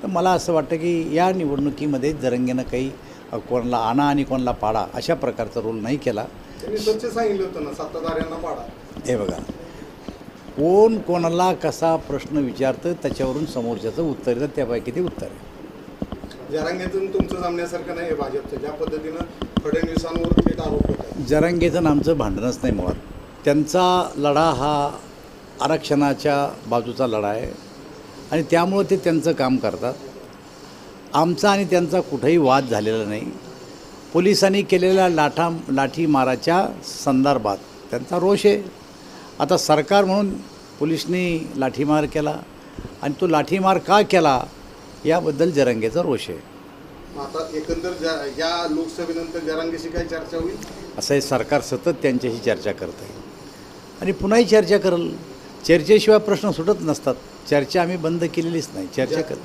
तर मला असं वाटतं की या निवडणुकीमध्ये जरांगेनं काही कोणाला आणा आणि कोणाला पाडा अशा प्रकारचा रोल नाही केला. त्यांनी स्वच्छ सांगितलं होतं ना, सत्ताधाऱ्यांना पाडा. हे बघा, कोण कोणाला कसा प्रश्न विचारतं त्याच्यावरून समोरच्याचं उत्तर येतं, त्यापैकी ते उत्तर आहे. जरांगेतून तुमचं जमण्यासारखं नाही आहे भाजपचं, ज्या पद्धतीनं फडणवीसांवर थेट आरोप होत. जरांगेचं आणि आमचं भांडणच नाही मुळात. त्यांचा लढा हा आरक्षणाच्या बाजूचा लढा आहे आणि त्यामुळं ते त्यांचं काम करतात. आमचा आणि त्यांचा कुठेही वाद झालेला नाही. पोलिसांनी केलेल्या लाठीमाराच्या संदर्भात त्यांचा रोष आहे. आता सरकार म्हणून पोलिसांनी लाठीमार केला आणि तो लाठीमार का केला याबद्दल जरांगेचा रोष आहे. आता एकंदर या लोकसभेनंतर जरांगेशी काही चर्चा होईल? असं हे सरकार सतत त्यांच्याशी चर्चा करत आहे आणि पुन्हाही चर्चा करेल. चर्चेशिवाय प्रश्न सुटत नसतात. चर्चा आम्ही बंद केलेलीच नाही, चर्चा